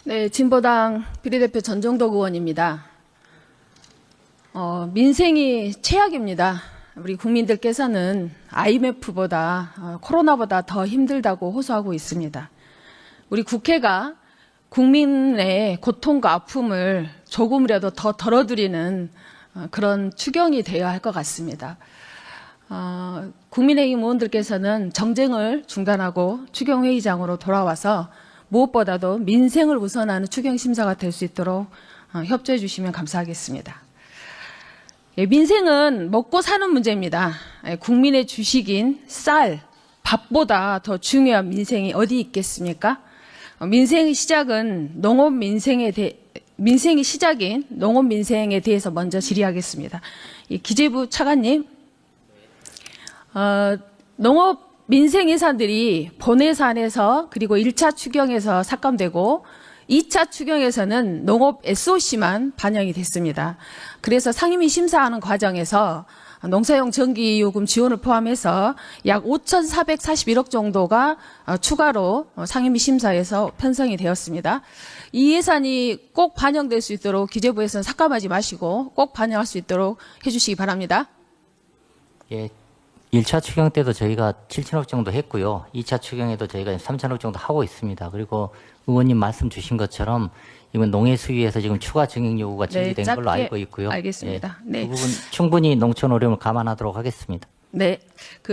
네, 진보당 비례대표 전정덕 의원입니다. 민생이 최악입니다. 우리 국민들께서는 IMF보다 코로나보다 더 힘들다고 호소하고 있습니다. 우리 국회가 국민의 고통과 아픔을 조금이라도 더 덜어드리는 그런 추경이 되어야 할 것 같습니다. 국민의힘 의원들께서는 정쟁을 중단하고 추경회의장으로 돌아와서 무엇보다도 민생을 우선하는 추경심사가 될 수 있도록 협조해 주시면 감사하겠습니다. 민생은 먹고 사는 문제입니다. 국민의 주식인 쌀, 밥보다 더 중요한 민생이 어디 있겠습니까? 민생의 시작은 민생이 시작인 농업 민생에 대해서 먼저 질의하겠습니다. 기재부 차관님, 농업 민생 예산들이 본 예산에서 그리고 1차 추경에서 삭감되고 2차 추경에서는 농업 SOC만 반영이 됐습니다. 그래서 상임위 심사하는 과정에서 농사용 전기요금 지원을 포함해서 약 5,441억 정도가 추가로 상임위 심사에서 편성이 되었습니다. 이 예산이 꼭 반영될 수 있도록 기재부에서는 삭감하지 마시고 꼭 반영할 수 있도록 해주시기 바랍니다. 예, 1차 추경 때도 저희가 7천억 정도 했고요. 2차 추경에도 저희가 3천억 정도 하고 있습니다. 그리고 의원님 말씀 주신 것처럼 이번 농해 수위에서 지금 추가 증액 요구가 제기된 걸로 알고 있고요. 알겠습니다. 예, 네. 그 부분 충분히 농촌 어려움을 감안하도록 하겠습니다. 네.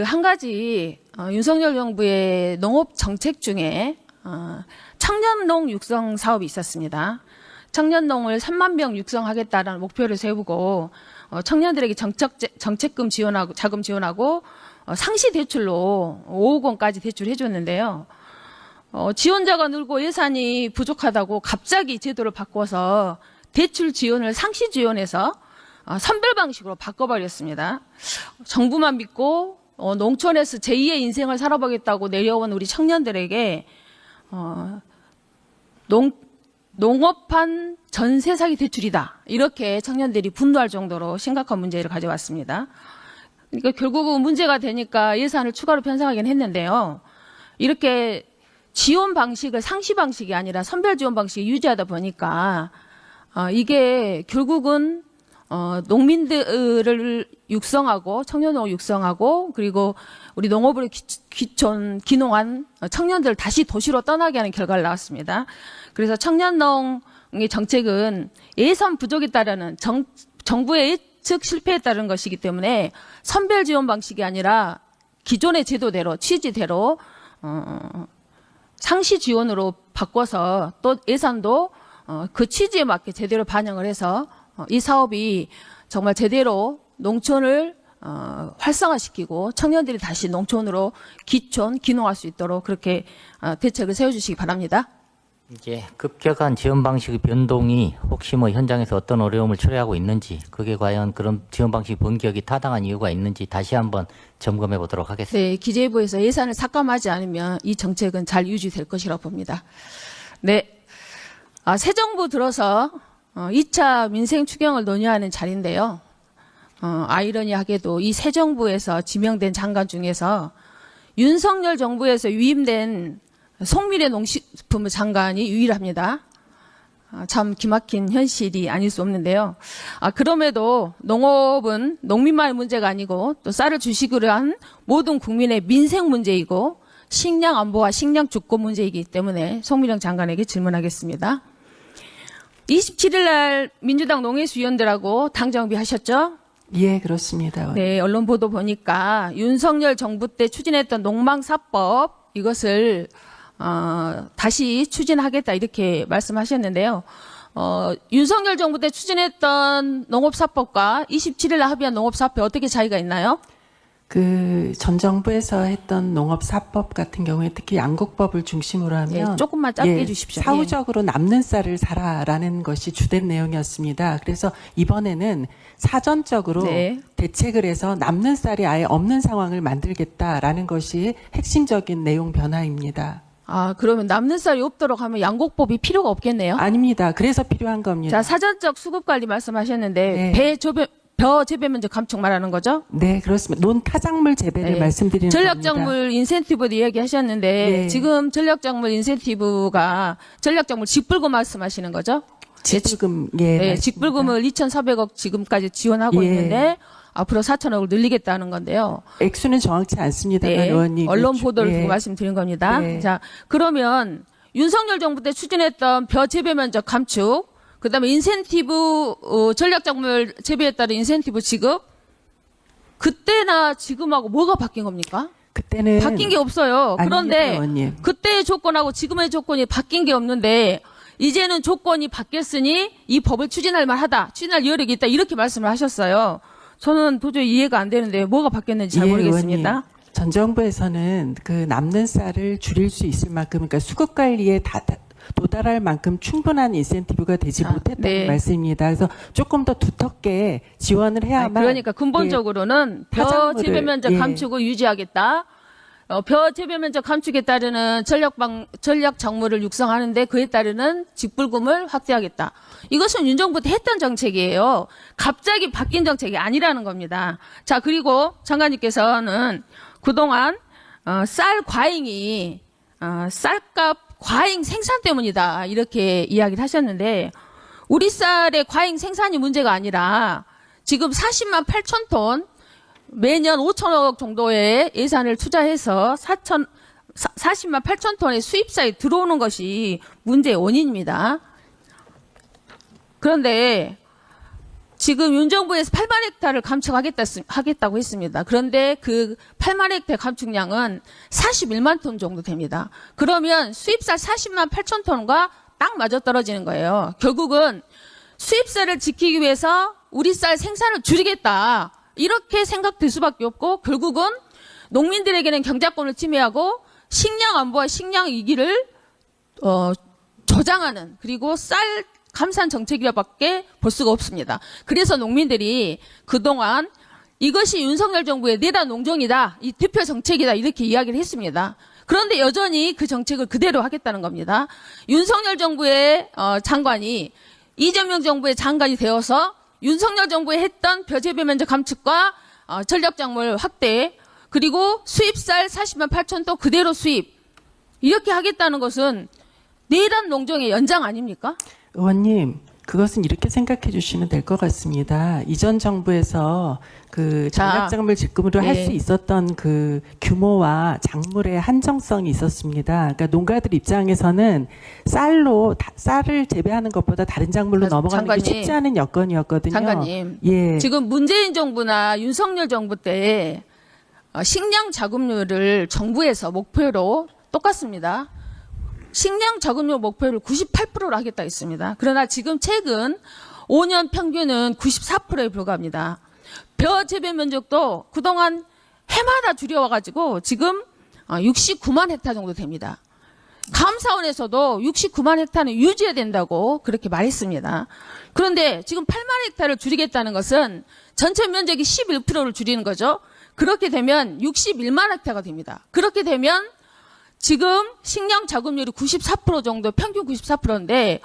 한 가지 윤석열 정부의 농업 정책 중에 청년농 육성 사업이 있었습니다. 청년농을 3만 명 육성하겠다라는 목표를 세우고 청년들에게 정책금 지원하고 자금 지원하고 상시 대출로 5억 원까지 대출해 줬는데요. 지원자가 늘고 예산이 부족하다고 갑자기 제도를 바꿔서 대출 지원을 상시 지원해서 선별 방식으로 바꿔버렸습니다. 정부만 믿고 농촌에서 제2의 인생을 살아보겠다고 내려온 우리 청년들에게 농업한 전세 사기 대출이다. 이렇게 청년들이 분노할 정도로 심각한 문제를 가져왔습니다. 그러니까 결국은 문제가 되니까 예산을 추가로 편성하긴 했는데요. 이렇게 지원 방식을 상시 방식이 아니라 선별 지원 방식이 유지하다 보니까 이게 결국은 농민들을 육성하고 청년농을 육성하고 그리고 우리 농업을 귀농한 청년들을 다시 도시로 떠나게 하는 결과를 나왔습니다. 그래서 청년농의 정책은 예산 부족에 따르는 정부의 예측 실패에 따른 것이기 때문에 선별 지원 방식이 아니라 기존의 제도대로 취지대로 상시 지원으로 바꿔서 또 예산도 그 취지에 맞게 제대로 반영을 해서 이 사업이 정말 제대로 농촌을 활성화시키고 청년들이 다시 농촌으로 귀농할 수 있도록 그렇게 대책을 세워주시기 바랍니다. 이제 급격한 지원 방식의 변동이 혹시 현장에서 어떤 어려움을 초래하고 있는지, 그게 과연 그런 지원 방식 변경이 타당한 이유가 있는지 다시 한번 점검해 보도록 하겠습니다. 네, 기재부에서 예산을 삭감하지 않으면 이 정책은 잘 유지될 것이라고 봅니다. 네, 새 정부 들어서 2차 민생 추경을 논의하는 자리인데요. 아이러니하게도 이 새 정부에서 지명된 장관 중에서 윤석열 정부에서 위임된 송미래 농식품부 장관이 유일합니다. 참 기막힌 현실이 아닐 수 없는데요. 그럼에도 농업은 농민만의 문제가 아니고 또 쌀을 주식으로 한 모든 국민의 민생 문제이고 식량 안보와 식량 주권 문제이기 때문에 송미령 장관에게 질문하겠습니다. 27일 날 민주당 농해수위원들하고 당 정비하셨죠? 예, 그렇습니다. 네, 언론 보도 보니까 윤석열 정부 때 추진했던 농망사법 이것을 다시 추진하겠다 이렇게 말씀하셨는데요. 윤석열 정부 때 추진했던 농업사법과 27일 날 합의한 농업사법 어떻게 차이가 있나요? 그 전 정부에서 했던 농업사법 같은 경우에 특히 양곡법을 중심으로 하면 조금만 짧게 해주십시오. 사후적으로 남는 쌀을 사라라는 것이 주된 내용이었습니다. 그래서 이번에는 사전적으로 대책을 해서 남는 쌀이 아예 없는 상황을 만들겠다라는 것이 핵심적인 내용 변화입니다. 그러면 남는 쌀이 없도록 하면 양곡법이 필요가 없겠네요. 아닙니다. 그래서 필요한 겁니다. 자, 사전적 수급 관리 말씀하셨는데 벼 재배 면적 감축 말하는 거죠? 네, 그렇습니다. 논타작물 재배를 네. 말씀드리는 겁니다. 전략작물 인센티브도 이야기하셨는데 네. 지금 전략작물 인센티브가 전략작물 직불금 말씀하시는 거죠? 직불금, 예. 네, 맞습니다. 직불금을 2,400억 지금까지 지원하고 예. 있는데 앞으로 4,000억을 늘리겠다는 건데요. 액수는 정확치 않습니다, 네, 의원님. 언론 보도를 예. 보고 말씀드린 겁니다. 네. 자, 그러면 윤석열 정부 때 추진했던 벼 재배 면적 감축, 그다음에 인센티브 전략작물 재배에 따른 인센티브 지급, 그때나 지금하고 뭐가 바뀐 겁니까? 그때는 바뀐 게 없어요. 아닙니다, 그런데 의원님. 그때의 조건하고 지금의 조건이 바뀐 게 없는데 이제는 조건이 바뀌었으니 이 법을 추진할 만하다, 추진할 여력이 있다 이렇게 말씀을 하셨어요. 저는 도저히 이해가 안 되는데 뭐가 바뀌었는지 잘 예, 모르겠습니다. 의원님. 전 정부에서는 그 남는 쌀을 줄일 수 있을 만큼, 그러니까 수급 관리에 도달할 만큼 충분한 인센티브가 되지 자, 못했다는 네. 말씀입니다. 그래서 조금 더 두텁게 지원을 해야만. 그러니까 근본적으로는 벼 타작물을, 재배 면적 예. 감축을 유지하겠다. 벼 재배 면적 감축에 따르는 전략 작물을 육성하는데 그에 따르는 직불금을 확대하겠다. 이것은 윤 정부 때 했던 정책이에요. 갑자기 바뀐 정책이 아니라는 겁니다. 자, 그리고 장관님께서는 그동안 쌀 과잉이 쌀값 과잉 생산 때문이다 이렇게 이야기를 하셨는데 우리 쌀의 과잉 생산이 문제가 아니라 지금 40만 8천 톤 매년 5천억 정도의 예산을 투자해서 40만 8천 톤의 수입쌀이 들어오는 것이 문제의 원인입니다. 그런데 지금 윤 정부에서 8만 헥타를 감축하겠다고 했습니다. 그런데 그 8만 헥타 감축량은 41만 톤 정도 됩니다. 그러면 수입쌀 40만 8천 톤과 딱 맞아떨어지는 거예요. 결국은 수입쌀을 지키기 위해서 우리 쌀 생산을 줄이겠다. 이렇게 생각될 수밖에 없고 결국은 농민들에게는 경작권을 침해하고 식량 안보와 식량 위기를 저장하는 그리고 쌀 감산 정책이라밖에 볼 수가 없습니다. 그래서 농민들이 그동안 이것이 윤석열 정부의 내란 농정이다, 이 대표 정책이다 이렇게 이야기를 했습니다. 그런데 여전히 그 정책을 그대로 하겠다는 겁니다. 윤석열 정부의 장관이 이재명 정부의 장관이 되어서 윤석열 정부에 했던 벼재배 면적 감축과 전략작물 확대 그리고 수입쌀 40만 8천 톤 그대로 수입 이렇게 하겠다는 것은 내란 농정의 연장 아닙니까? 의원님, 그것은 이렇게 생각해 주시면 될 것 같습니다. 이전 정부에서 그 전략작물 직금으로 할 수 있었던 그 규모와 작물의 한정성이 있었습니다. 그러니까 농가들 입장에서는 쌀을 재배하는 것보다 다른 작물로 넘어가는 게 쉽지 않은 여건이었거든요. 장관님, 예. 지금 문재인 정부나 윤석열 정부 때 식량 자급률을 정부에서 목표로 똑같습니다. 식량 자급률 목표를 98%로 하겠다 했습니다. 그러나 지금 최근 5년 평균은 94%에 불과합니다. 벼 재배 면적도 그동안 해마다 줄여와가지고 지금 69만 헥타 정도 됩니다. 감사원에서도 69만 헥타는 유지해야 된다고 그렇게 말했습니다. 그런데 지금 8만 헥타를 줄이겠다는 것은 전체 면적이 11%를 줄이는 거죠. 그렇게 되면 61만 헥타가 됩니다. 그렇게 되면 지금 식량 자급률이 94% 정도, 평균 94%인데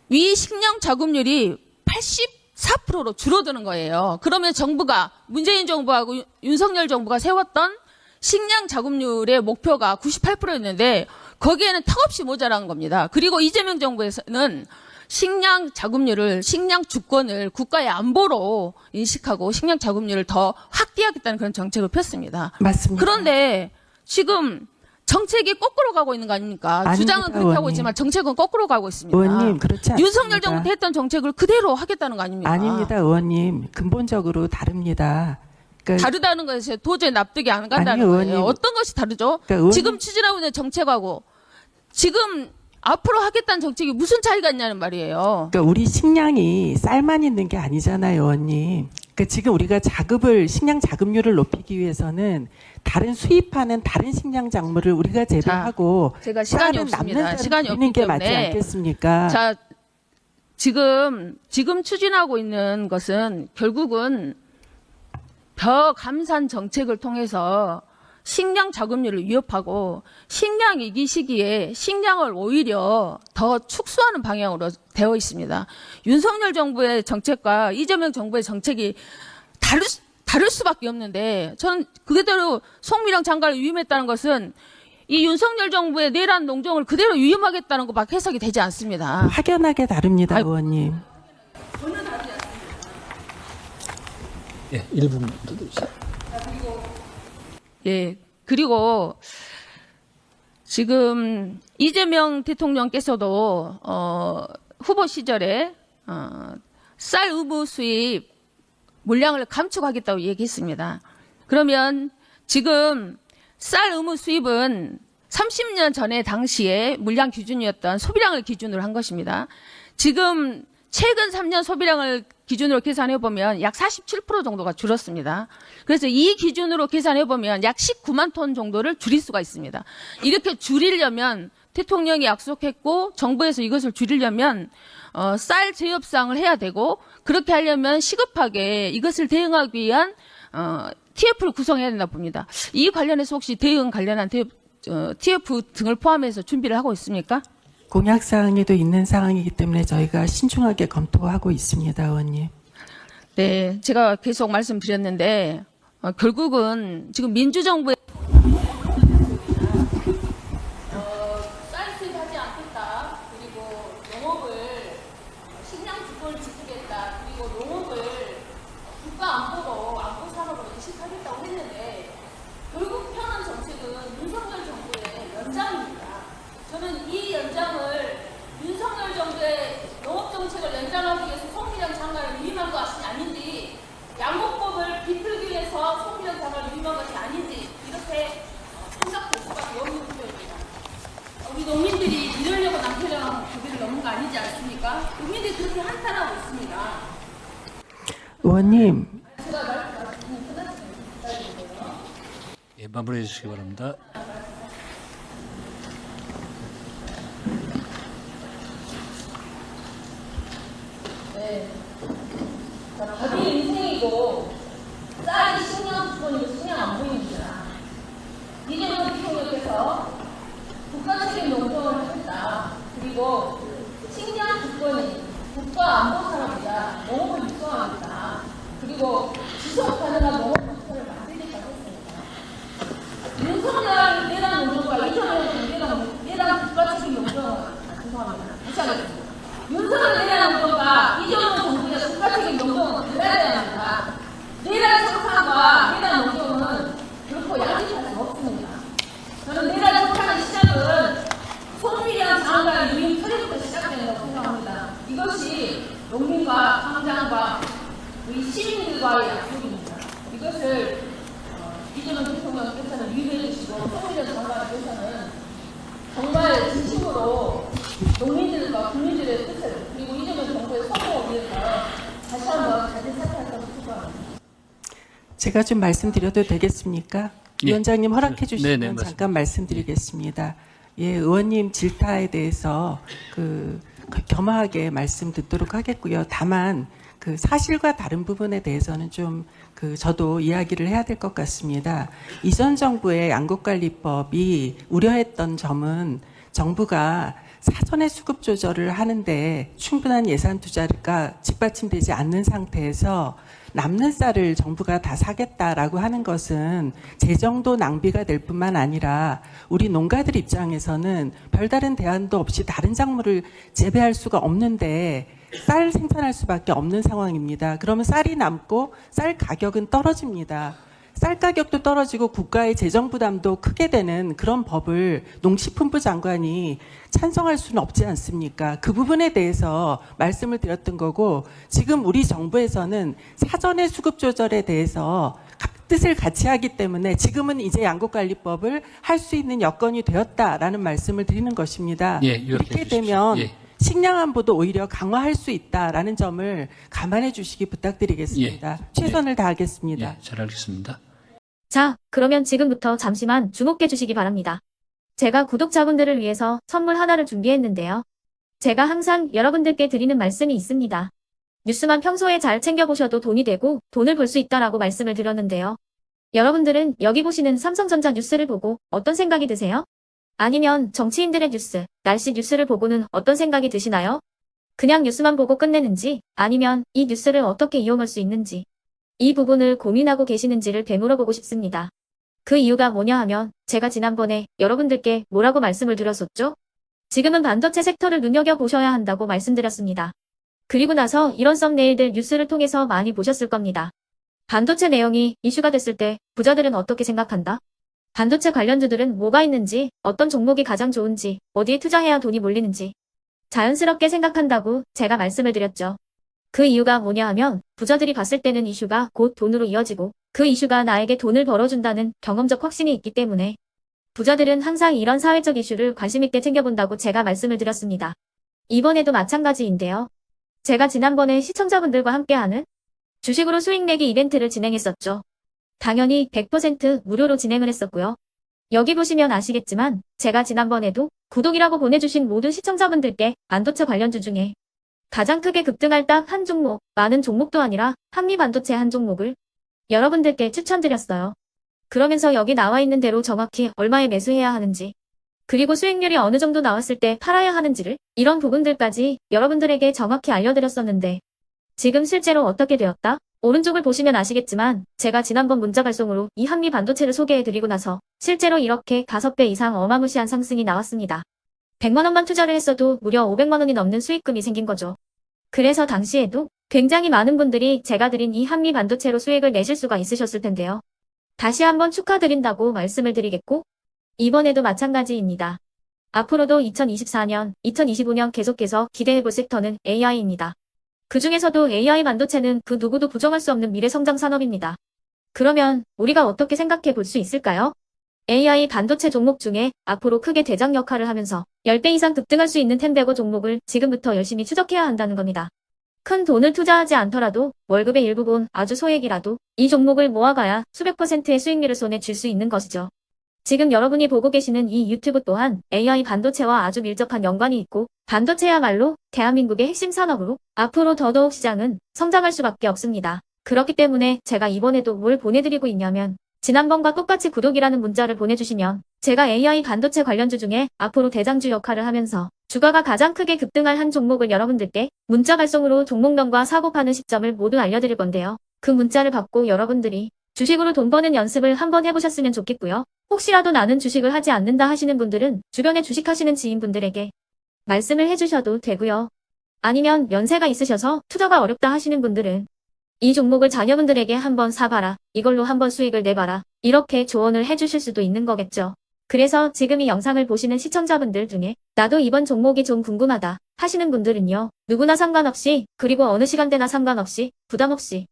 위 식량 자급률이 84%로 줄어드는 거예요. 그러면 정부가 문재인 정부하고 윤석열 정부가 세웠던 식량 자급률의 목표가 98%였는데 거기에는 턱없이 모자란 겁니다. 그리고 이재명 정부에서는 식량 자급률을 식량 주권을 국가의 안보로 인식하고 식량 자급률을 더 확대하겠다는 그런 정책을 폈습니다. 맞습니다. 그런데 지금 정책이 거꾸로 가고 있는 거 아닙니까? 아닙니다, 주장은 그렇게 하고 의원님. 있지만 정책은 거꾸로 가고 있습니다. 의원님, 그렇지 않습니다. 윤석열 정부 때 했던 정책을 그대로 하겠다는 거 아닙니까? 아닙니다, 의원님. 근본적으로 다릅니다. 그러니까 다르다는 것에 도저히 납득이 안 간다는 아니요, 거예요. 의원님. 어떤 것이 다르죠? 그러니까 의원님. 지금 추진하고 있는 정책하고 지금 앞으로 하겠다는 정책이 무슨 차이가 있냐는 말이에요. 그러니까 우리 식량이 쌀만 있는 게 아니잖아요, 의원님. 그러니까 지금 우리가 식량 자급률을 높이기 위해서는 다른 수입하는 다른 식량 작물을 우리가 재배하고 제가 시간이 쌀은 없습니다. 남는 시간이 쌀을 줄이는 없기 게 맞지 때문에 않겠습니까? 자, 지금 추진하고 있는 것은 결국은 벼 감산 정책을 통해서 식량 자금률을 위협하고 식량 위기 시기에 식량을 오히려 더 축소하는 방향으로 되어 있습니다. 윤석열 정부의 정책과 이재명 정부의 정책이 다를 수밖에 없는데 저는 그대로 송미령 장관을 위임했다는 것은 이 윤석열 정부의 내란 농정을 그대로 위임하겠다는 것밖에 해석이 되지 않습니다. 확연하게 다릅니다, 의원님. 예, 1분 더 주세요. 예, 그리고 지금 이재명 대통령께서도 후보 시절에 쌀 의무 수입 물량을 감축하겠다고 얘기했습니다. 그러면 지금 쌀 의무 수입은 30년 전에 당시에 물량 기준이었던 소비량을 기준으로 한 것입니다. 지금 최근 3년 소비량을 기준으로 계산해 보면 약 47% 정도가 줄었습니다. 그래서 이 기준으로 계산해 보면 약 19만 톤 정도를 줄일 수가 있습니다. 이렇게 줄이려면 대통령이 약속했고 정부에서 이것을 줄이려면 쌀 재협상을 해야 되고 그렇게 하려면 시급하게 이것을 대응하기 위한 TF를 구성해야 된다 봅니다. 이 관련해서 혹시 대응 관련한 TF 등을 포함해서 준비를 하고 있습니까? 공약사항에도 있는 사항이기 때문에 저희가 신중하게 검토하고 있습니다, 의원님. 네, 제가 계속 말씀드렸는데 결국은 지금 민주정부의 쌀 수입하지 않겠다. 그리고 농업을 식량 주권을 지키겠다. 그리고 농업을 국가 안보 산업으로 인식하겠다고 했는데 결국 펴는 정책은 윤석열 정부의 연장입니다. 저는 이 연장을 윤석열 정부의 농업 정책을 연장하기 위해서 송미령 장관을 위임한 것이 아닌지 양곡법을 비틀기 위해서 송미령 장관을 위임한 것이 아닌지 이렇게 생각될 수밖에 없는 부분입니다. 우리 농민들이 이러려고 남편이랑 고비를 넘은 거 아니지 않습니까? 국민들이 그렇게 한탄하고 있습니다. 의원님, 예, 마무리해 주시기 바랍니다. 네. 밥이 인생이고 쌀이 식량 주권이고 식량 안 보입니다. 이재명 대통령께서 국가 책임 농정을 하겠다. 그리고 식량 주권이 국가 안보 산업이다. 농업을 육성하겠다. 그리고 지속 가능한 농업 국가를 만들겠다고 했습니다. 윤석열 내란 농정과 이재명 내란 국가 책임 농정은 죄송합니다. 다시 하겠습니다. 윤석열 내란 농정과 이재명 정부의 국가 책임 농정은 달라야 합니다. 내란 청산과 내란 농정은 결코 양립할 수 없습니다. 저는 내란 청산의 시작은 송미령 장관의 유임 처리부터 시작된다고 생각합니다. 이것이 농민과 당장과 우리 시민들과의 약속입니다. 이것을 이재명 대통령께서는 유의해 주시고 송미령 장관께서는 정말 진심으로 농민들과 국민들의 뜻을 그리고 이재명 정부의 성공을 위해서 다시 한번 자진 사퇴하도록 추구합니다. 제가 좀 말씀드려도 되겠습니까? 예. 위원장님 허락해 주시면 네네, 잠깐 말씀드리겠습니다. 예, 의원님 질타에 대해서 겸허하게 말씀 듣도록 하겠고요. 다만 그 사실과 다른 부분에 대해서는 좀 저도 이야기를 해야 될 것 같습니다. 이전 정부의 양곡관리법이 우려했던 점은 정부가 사전에 수급 조절을 하는데 충분한 예산 투자가 뒷받침되지 않는 상태에서 남는 쌀을 정부가 다 사겠다라고 하는 것은 재정도 낭비가 될 뿐만 아니라 우리 농가들 입장에서는 별다른 대안도 없이 다른 작물을 재배할 수가 없는데 쌀 생산할 수밖에 없는 상황입니다. 그러면 쌀이 남고 쌀 가격은 떨어집니다. 쌀 가격도 떨어지고 국가의 재정 부담도 크게 되는 그런 법을 농식품부 장관이 찬성할 수는 없지 않습니까? 그 부분에 대해서 말씀을 드렸던 거고 지금 우리 정부에서는 사전의 수급 조절에 대해서 뜻을 같이 하기 때문에 지금은 이제 양곡관리법을 할 수 있는 여건이 되었다라는 말씀을 드리는 것입니다. 예, 이렇게 주십시오. 되면 예. 식량 안보도 오히려 강화할 수 있다라는 점을 감안해 주시기 부탁드리겠습니다. 예. 최선을 다하겠습니다. 예, 잘 알겠습니다. 자, 그러면 지금부터 잠시만 주목해 주시기 바랍니다. 제가 구독자분들을 위해서 선물 하나를 준비했는데요. 제가 항상 여러분들께 드리는 말씀이 있습니다. 뉴스만 평소에 잘 챙겨보셔도 돈이 되고 돈을 벌 수 있다라고 말씀을 드렸는데요. 여러분들은 여기 보시는 삼성전자 뉴스를 보고 어떤 생각이 드세요? 아니면 정치인들의 뉴스, 날씨 뉴스를 보고는 어떤 생각이 드시나요? 그냥 뉴스만 보고 끝내는지, 아니면 이 뉴스를 어떻게 이용할 수 있는지, 이 부분을 고민하고 계시는지를 되물어보고 싶습니다. 그 이유가 뭐냐 하면 제가 지난번에 여러분들께 뭐라고 말씀을 드렸었죠? 지금은 반도체 섹터를 눈여겨보셔야 한다고 말씀드렸습니다. 그리고 나서 이런 썸네일들 뉴스를 통해서 많이 보셨을 겁니다. 반도체 내용이 이슈가 됐을 때 부자들은 어떻게 생각한다? 반도체 관련주들은 뭐가 있는지, 어떤 종목이 가장 좋은지, 어디에 투자해야 돈이 몰리는지 자연스럽게 생각한다고 제가 말씀을 드렸죠. 그 이유가 뭐냐 하면 부자들이 봤을 때는 이슈가 곧 돈으로 이어지고 그 이슈가 나에게 돈을 벌어준다는 경험적 확신이 있기 때문에 부자들은 항상 이런 사회적 이슈를 관심 있게 챙겨본다고 제가 말씀을 드렸습니다. 이번에도 마찬가지인데요. 제가 지난번에 시청자분들과 함께하는 주식으로 수익 내기 이벤트를 진행했었죠. 당연히 100% 무료로 진행을 했었고요. 여기 보시면 아시겠지만 제가 지난번에도 구독이라고 보내주신 모든 시청자분들께 반도체 관련주 중에 가장 크게 급등할 딱 한 종목, 많은 종목도 아니라 한미반도체 한 종목을 여러분들께 추천드렸어요. 그러면서 여기 나와 있는 대로 정확히 얼마에 매수해야 하는지, 그리고 수익률이 어느 정도 나왔을 때 팔아야 하는지를 이런 부분들까지 여러분들에게 정확히 알려드렸었는데 지금 실제로 어떻게 되었다? 오른쪽을 보시면 아시겠지만 제가 지난번 문자 발송으로 이 한미 반도체를 소개해드리고 나서 실제로 이렇게 5배 이상 어마무시한 상승이 나왔습니다. 100만 원만 투자를 했어도 무려 500만 원이 넘는 수익금이 생긴 거죠. 그래서 당시에도 굉장히 많은 분들이 제가 드린 이 한미 반도체로 수익을 내실 수가 있으셨을 텐데요. 다시 한번 축하드린다고 말씀을 드리겠고 이번에도 마찬가지입니다. 앞으로도 2024년, 2025년 계속해서 기대해볼 섹터는 AI입니다. 그 중에서도 AI 반도체는 그 누구도 부정할 수 없는 미래성장 산업입니다. 그러면 우리가 어떻게 생각해 볼 수 있을까요? AI 반도체 종목 중에 앞으로 크게 대장 역할을 하면서 10배 이상 급등할 수 있는 템베고 종목을 지금부터 열심히 추적해야 한다는 겁니다. 큰 돈을 투자하지 않더라도 월급의 일부분 아주 소액이라도 이 종목을 모아가야 수백 %의 수익률을 손에 쥘 수 있는 것이죠. 지금 여러분이 보고 계시는 이 유튜브 또한 AI 반도체와 아주 밀접한 연관이 있고 반도체야말로 대한민국의 핵심 산업으로 앞으로 더더욱 시장은 성장할 수밖에 없습니다. 그렇기 때문에 제가 이번에도 뭘 보내드리고 있냐면 지난번과 똑같이 구독이라는 문자를 보내주시면 제가 AI 반도체 관련주 중에 앞으로 대장주 역할을 하면서 주가가 가장 크게 급등할 한 종목을 여러분들께 문자 발송으로 종목명과 사고 파는 시점을 모두 알려드릴 건데요. 그 문자를 받고 여러분들이 주식으로 돈 버는 연습을 한번 해보셨으면 좋겠고요. 혹시라도 나는 주식을 하지 않는다 하시는 분들은 주변에 주식하시는 지인분들에게 말씀을 해주셔도 되고요. 아니면 연세가 있으셔서 투자가 어렵다 하시는 분들은 이 종목을 자녀분들에게 한번 사봐라. 이걸로 한번 수익을 내봐라. 이렇게 조언을 해주실 수도 있는 거겠죠. 그래서 지금 이 영상을 보시는 시청자분들 중에 나도 이번 종목이 좀 궁금하다 하시는 분들은요. 누구나 상관없이 그리고 어느 시간대나 상관없이 부담 없이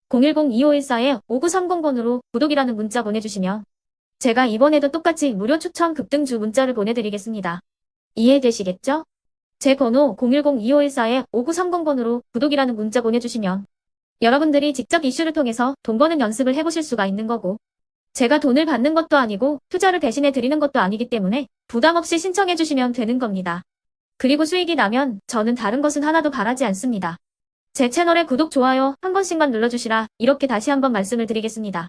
010-2514-5930번으로 구독이라는 문자 보내주시면 제가 이번에도 똑같이 무료 추천 급등주 문자를 보내드리겠습니다. 이해되시겠죠? 제 번호 010-2514-5930번으로 구독이라는 문자 보내주시면 여러분들이 직접 이슈를 통해서 돈 버는 연습을 해보실 수가 있는 거고 제가 돈을 받는 것도 아니고 투자를 대신해 드리는 것도 아니기 때문에 부담 없이 신청해 주시면 되는 겁니다. 그리고 수익이 나면 저는 다른 것은 하나도 바라지 않습니다. 제 채널에 구독, 좋아요 한 번씩만 눌러주시라 이렇게 다시 한번 말씀을 드리겠습니다.